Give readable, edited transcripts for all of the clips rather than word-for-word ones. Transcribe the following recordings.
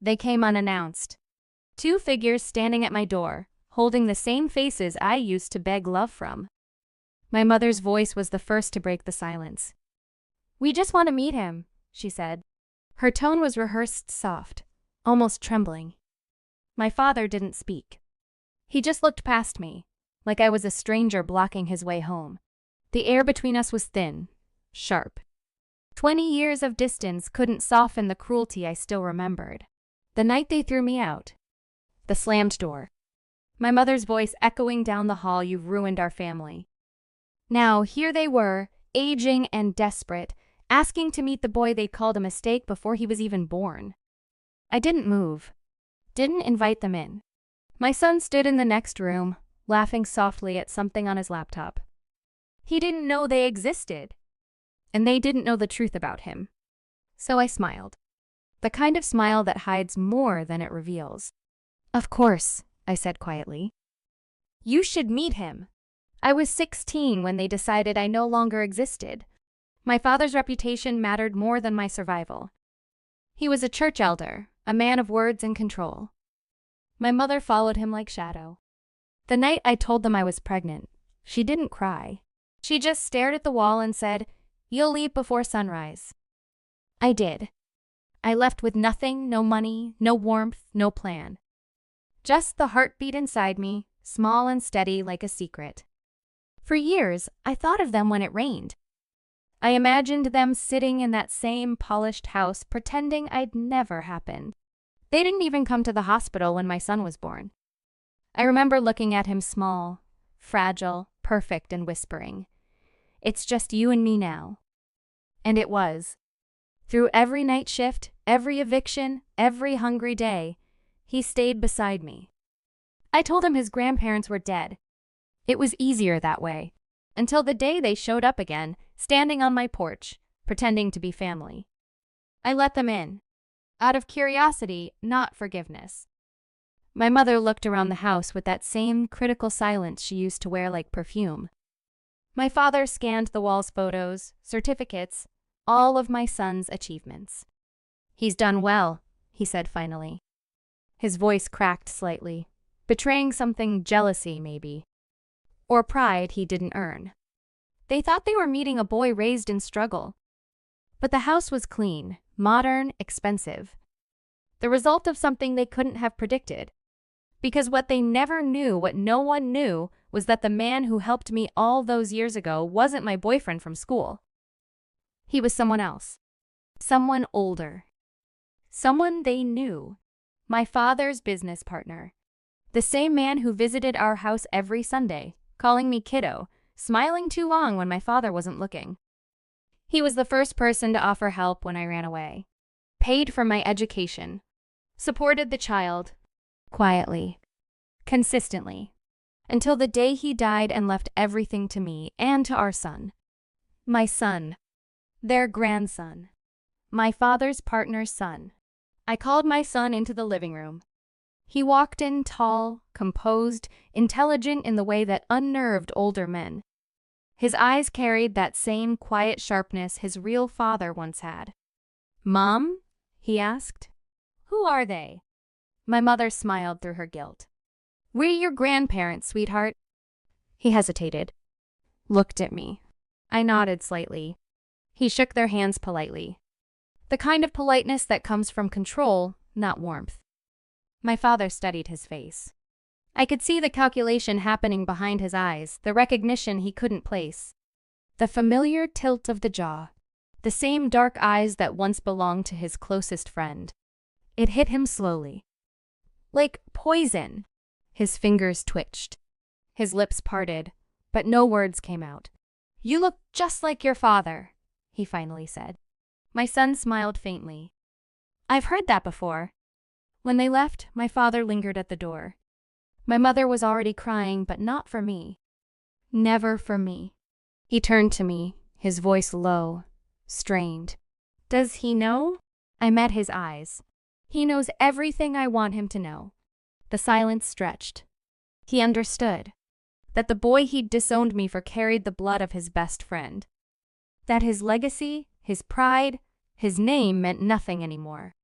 They came unannounced. Two figures standing at my door, holding the same faces I used to beg love from. My mother's voice was the first to break the silence. "We just want to meet him," she said. Her tone was rehearsed soft, almost trembling. My father didn't speak. He just looked past me, like I was a stranger blocking his way home. The air between us was thin, sharp. 20 years of distance couldn't soften the cruelty I still remembered. The night they threw me out. The slammed door. My mother's voice echoing down the hall, "You've ruined our family." Now, here they were, aging and desperate, asking to meet the boy they'd called a mistake before he was even born. I didn't move. Didn't invite them in. My son stood in the next room, laughing softly at something on his laptop. He didn't know they existed, and they didn't know the truth about him. So I smiled. The kind of smile that hides more than it reveals. "Of course," I said quietly. "You should meet him." I was 16 when they decided I no longer existed. My father's reputation mattered more than my survival. He was a church elder, a man of words and control. My mother followed him like shadow. The night I told them I was pregnant, she didn't cry. She just stared at the wall and said, "You'll leave before sunrise." I did. I left with nothing, no money, no warmth, no plan. Just the heartbeat inside me, small and steady like a secret. For years, I thought of them when it rained. I imagined them sitting in that same polished house, pretending I'd never happened. They didn't even come to the hospital when my son was born. I remember looking at him small, fragile, perfect, and whispering, "It's just you and me now." And it was. Through every night shift, every eviction, every hungry day, he stayed beside me. I told him his grandparents were dead. It was easier that way, until the day they showed up again, standing on my porch, pretending to be family. I let them in, out of curiosity, not forgiveness. My mother looked around the house with that same critical silence she used to wear like perfume. My father scanned the wall's photos, certificates, all of my son's achievements. "He's done well," he said finally. His voice cracked slightly, betraying something, jealousy maybe, or pride he didn't earn. They thought they were meeting a boy raised in struggle. But the house was clean, modern, expensive. The result of something they couldn't have predicted. Because what they never knew, what no one knew, was that the man who helped me all those years ago wasn't my boyfriend from school. He was someone else. Someone older. Someone they knew. My father's business partner. The same man who visited our house every Sunday, calling me kiddo, smiling too long when my father wasn't looking. He was the first person to offer help when I ran away. Paid for my education. Supported the child. Quietly. Consistently. Until the day he died and left everything to me and to our son. My son. Their grandson. My father's partner's son. I called my son into the living room. He walked in tall, composed, intelligent in the way that unnerved older men. His eyes carried that same quiet sharpness his real father once had. "Mom?" he asked. "Who are they?" My mother smiled through her guilt. "We're your grandparents, sweetheart." He hesitated. Looked at me. I nodded slightly. He shook their hands politely. The kind of politeness that comes from control, not warmth. My father studied his face. I could see the calculation happening behind his eyes, the recognition he couldn't place. The familiar tilt of the jaw. The same dark eyes that once belonged to his closest friend. It hit him slowly. Like poison. His fingers twitched. His lips parted, but no words came out. "You look just like your father," he finally said. My son smiled faintly. "I've heard that before." When they left, my father lingered at the door. My mother was already crying, but not for me. Never for me. He turned to me, his voice low, strained. "Does he know?" I met his eyes. "He knows everything I want him to know." The silence stretched. He understood. That the boy he'd disowned me for carried the blood of his best friend. That his legacy, his pride, his name meant nothing anymore.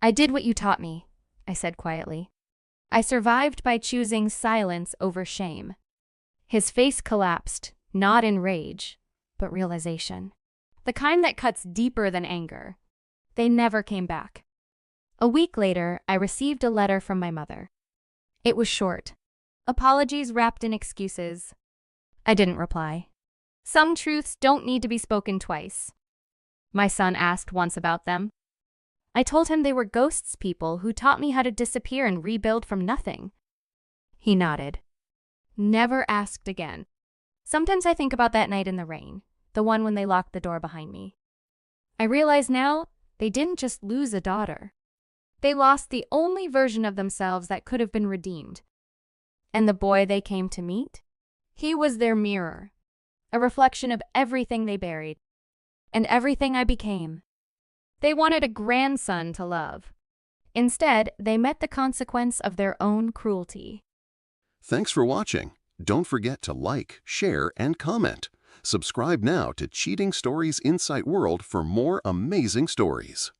I did what you taught me, I said quietly. I survived by choosing silence over shame. His face collapsed, not in rage, but realization. The kind that cuts deeper than anger. They never came back. A week later, I received a letter from my mother. It was short. Apologies wrapped in excuses. I didn't reply. Some truths don't need to be spoken twice. My son asked once about them. I told him they were ghosts people who taught me how to disappear and rebuild from nothing. He nodded. Never asked again. Sometimes I think about that night in the rain, the one when they locked the door behind me. I realize now they didn't just lose a daughter. They lost the only version of themselves that could have been redeemed. And the boy they came to meet? He was their mirror, a reflection of everything they buried, and everything I became. They wanted a grandson to love. Instead, they met the consequence of their own cruelty. Thanks for watching. Don't forget to like, share, and comment. Subscribe now to Cheating Stories Insight World for more amazing stories.